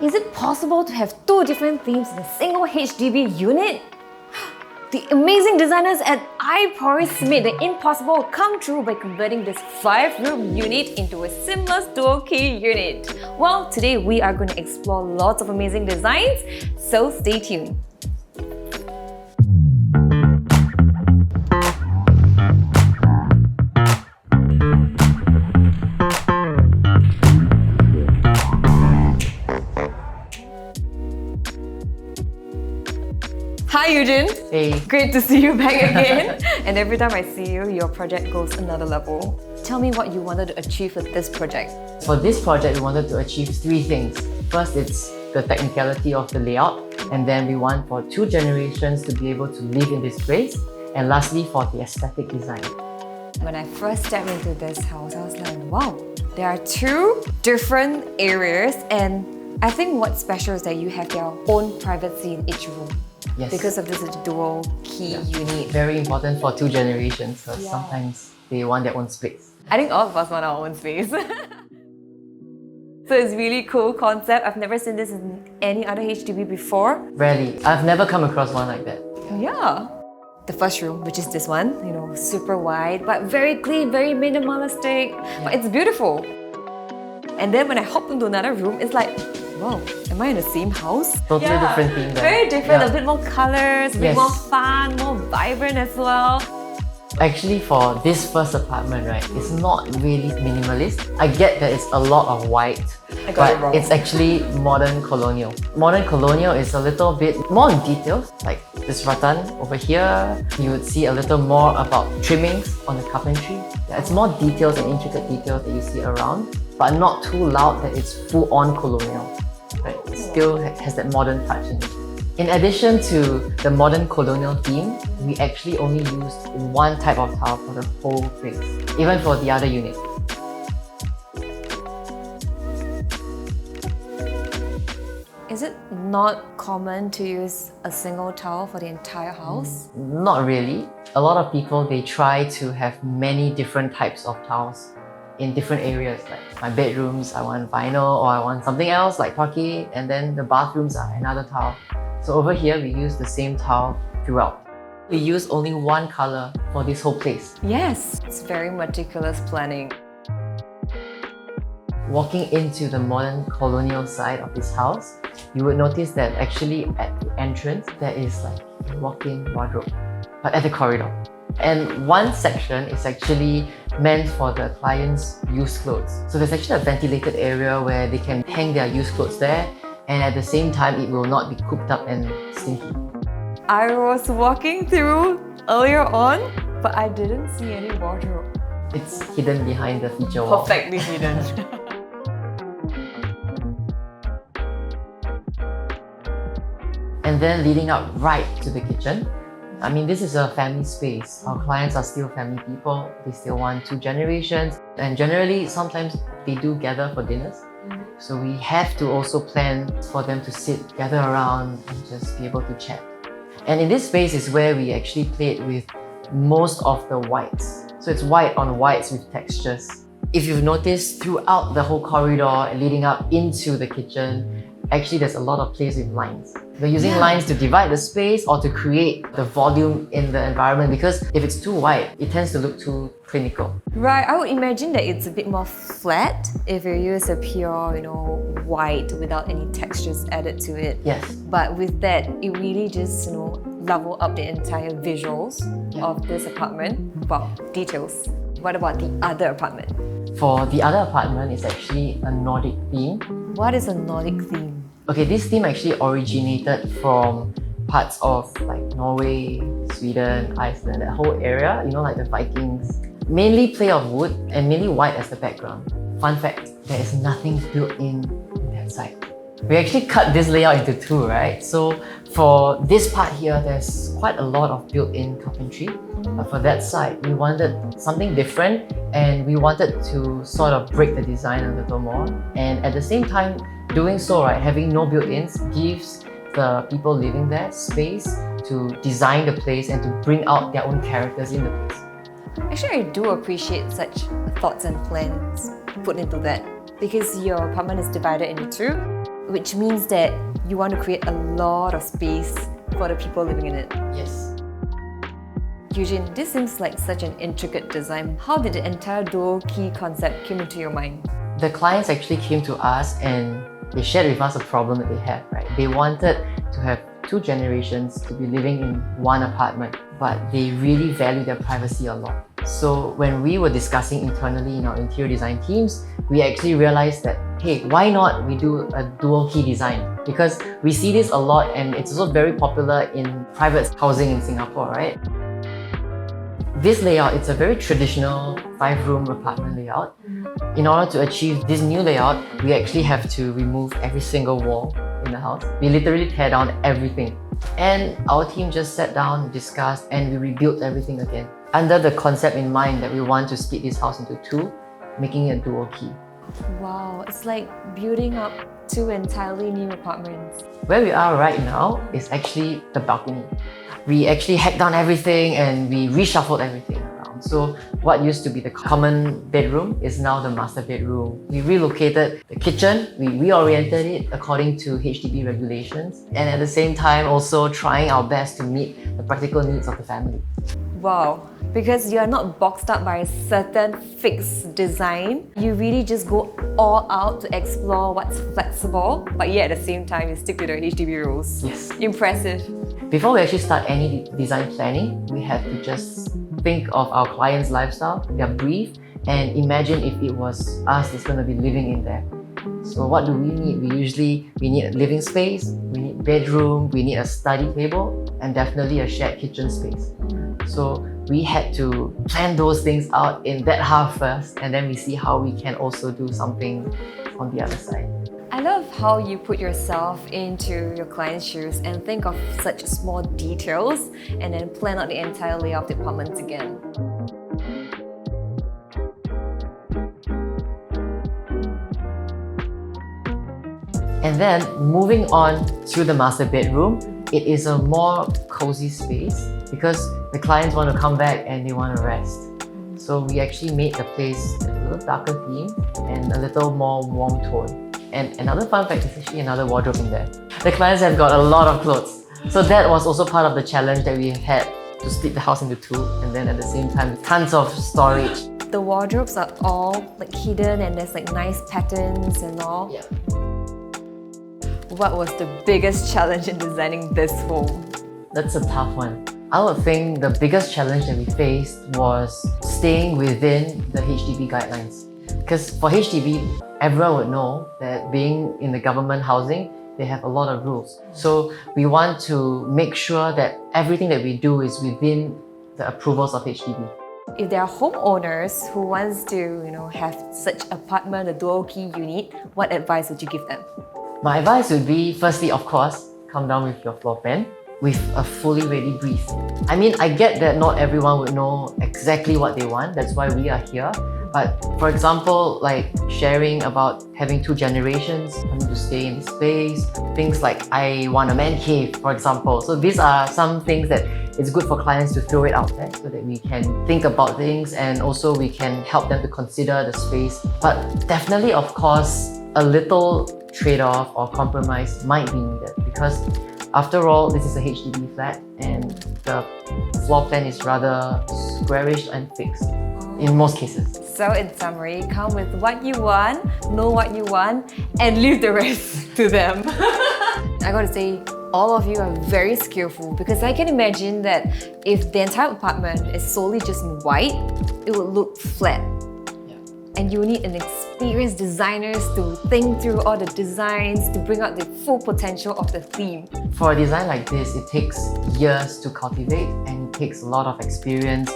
Is it possible to have two different themes in a single HDB unit? The amazing designers at i.Poise made the impossible come true by converting this 5-room unit into a seamless dual-key unit. Well, today we are going to explore lots of amazing designs, so stay tuned. Hi Eugene! Hey. Great to see you back again. And every time I see you, your project goes another level. Tell me what you wanted to achieve with this project. For this project, we wanted to achieve 3 things. First, it's the technicality of the layout, and then we want for 2 generations to be able to live in this place, and lastly, for the aesthetic design. When I first stepped into this house, I was like, wow, there are 2 different areas, and I think what's special is that you have your own privacy in each room. Yes. Because of this dual key unit. Very important for 2 generations, because Yeah. sometimes they want their own space. I think all of us want our own space. So it's really cool concept. I've never seen this in any other HDB before. Rarely. I've never come across one like that. Yeah. The first room, which is this one, super wide, but very clean, very minimalistic. But it's beautiful. And then when I hop into another room, it's like, wow, am I in the same house? Totally different theme there. Very different, Yeah. a bit more colors, a bit Yes. more fun, more vibrant as well. Actually, for this first apartment, right, it's not really minimalist. I get that it's a lot of white, I got it wrong. but it's actually modern colonial. Modern colonial is a little bit more in details, like this rattan over here. You would see a little more about trimmings on the carpentry. Yeah, it's more details and intricate details that you see around, but not too loud that it's full-on colonial. Right? It still has that modern touch in it. In addition to the modern colonial theme, we actually only used one type of tile for the whole place, even for the other unit. Is it not common to use a single tile for the entire house? Not really. A lot of people, they try to have many different types of tiles in different areas. Like my bedrooms, I want vinyl, or I want something else like parquet, and then the bathrooms are another tile. So over here, we use the same tile throughout. We use only one color for this whole place. Yes, it's very meticulous planning. Walking into the modern colonial side of this house, you would notice that actually at the entrance, there is like a walk-in wardrobe, but at the corridor. And one section is actually meant for the client's used clothes. So there's actually a ventilated area where they can hang their used clothes there, and at the same time, it will not be cooped up and stinky. I was walking through earlier on, but I didn't see any wardrobe. It's hidden behind the feature wall. Perfectly hidden. And then leading up right to the kitchen. I mean, this is a family space. Our clients are still family people. They still want 2 generations. And generally, sometimes they do gather for dinners. So we have to also plan for them to sit, gather around, and just be able to chat. And in this space is where we actually played with most of the whites. So it's white on whites with textures. If you've noticed, throughout the whole corridor leading up into the kitchen, actually there's a lot of plays with lines. We're using lines to divide the space or to create the volume in the environment, because if it's too white, it tends to look too clinical. Right, I would imagine that it's a bit more flat if you use a pure, white without any textures added to it. Yes. But with that, it really just, level up the entire visuals of this apartment. Wow, details. What about the other apartment? For the other apartment, it's actually a Nordic theme. What is a Nordic theme? Okay, this theme actually originated from parts of like Norway, Sweden, Iceland, that whole area, like the Vikings. Mainly play of wood and mainly white as the background. Fun fact, there is nothing built in that side. We actually cut this layout into 2, right? So for this part here, there's quite a lot of built-in carpentry. But for that side, we wanted something different, and we wanted to sort of break the design a little more. And at the same time, doing so, right, having no built-ins gives the people living there space to design the place and to bring out their own characters in the place. Actually, I do appreciate such thoughts and plans put into that, because your apartment is divided into 2. which means that you want to create a lot of space for the people living in it. Yes. Eugene, this seems like such an intricate design. How did the entire dual key concept come into your mind? The clients actually came to us and they shared with us a problem that they had, right? They wanted to have 2 generations to be living in one apartment, but they really value their privacy a lot. So when we were discussing internally in our interior design teams, we actually realized that, hey, why not we do a dual key design? Because we see this a lot and it's also very popular in private housing in Singapore, right? This layout, it's a very traditional 5-room apartment layout. In order to achieve this new layout, we actually have to remove every single wall in the house. We literally tear down everything. And our team just sat down, discussed, and we rebuilt everything again. Under the concept in mind that we want to split this house into 2, making it a dual key. Wow, it's like building up 2 entirely new apartments. Where we are right now is actually the balcony. We actually hacked down everything and we reshuffled everything around. So what used to be the common bedroom is now the master bedroom. We relocated the kitchen, we reoriented it according to HDB regulations, and at the same time also trying our best to meet the practical needs of the family. Wow, because you are not boxed up by a certain fixed design. You really just go all out to explore what's flexible, but yet at the same time you stick to the HDB rules. Yes. Impressive. Before we actually start any design planning, we have to just think of our client's lifestyle, their brief, and imagine if it was us that's going to be living in there. So what do we need? We need a living space, we need bedroom, we need a study table, and definitely a shared kitchen space. So we had to plan those things out in that half first, and then we see how we can also do something on the other side. I love how you put yourself into your client's shoes and think of such small details and then plan out the entire layout of the apartment again. And then moving on to the master bedroom, it is a more cozy space because the clients want to come back and they want to rest. So we actually made the place a little darker theme and a little more warm tone. And another fun fact is actually another wardrobe in there. The clients have got a lot of clothes. So that was also part of the challenge that we had to split the house into 2, and then at the same time, tons of storage. The wardrobes are all like hidden and there's like nice patterns and all. Yeah. What was the biggest challenge in designing this home? That's a tough one. I would think the biggest challenge that we faced was staying within the HDB guidelines. Because for HDB, everyone would know that being in the government housing, they have a lot of rules. So we want to make sure that everything that we do is within the approvals of HDB. If there are homeowners who wants to, have such apartment, a dual key unit, what advice would you give them? My advice would be, firstly, of course, come down with your floor plan with a fully ready brief. I mean, I get that not everyone would know exactly what they want, that's why we are here. But for example, like sharing about having 2 generations coming to stay in this space, things like I want a man cave, for example. So these are some things that it's good for clients to throw it out there so that we can think about things and also we can help them to consider the space. But definitely, of course, a little trade-off or compromise might be needed because after all, this is a HDB flat and the floor plan is rather squarish and fixed in most cases. So in summary, come with what you want, know what you want, and leave the rest to them. I gotta say, all of you are very skillful because I can imagine that if the entire apartment is solely just in white, it would look flat. And you need an experienced designers to think through all the designs to bring out the full potential of the theme. For a design like this, it takes years to cultivate and it takes a lot of experience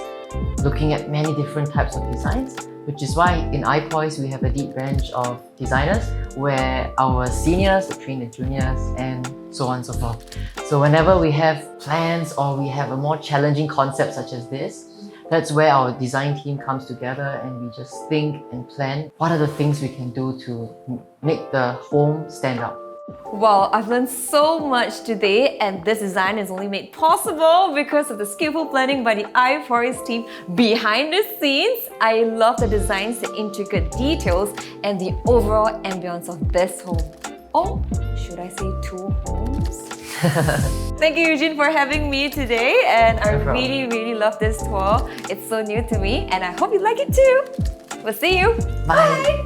looking at many different types of designs, which is why in i.Poise we have a deep bench of designers where our seniors train the juniors and so on and so forth. So whenever we have plans or we have a more challenging concept such as this, that's where our design team comes together and we just think and plan what are the things we can do to make the home stand out. Wow, I've learned so much today, and this design is only made possible because of the skillful planning by the i.Poise team behind the scenes. I love the designs, the intricate details, and the overall ambience of this home. Or should I say 2 homes? Thank you, Eugene, for having me today. And I No problem. really love this tour. It's so new to me and I hope you like it too. We'll see you. Bye.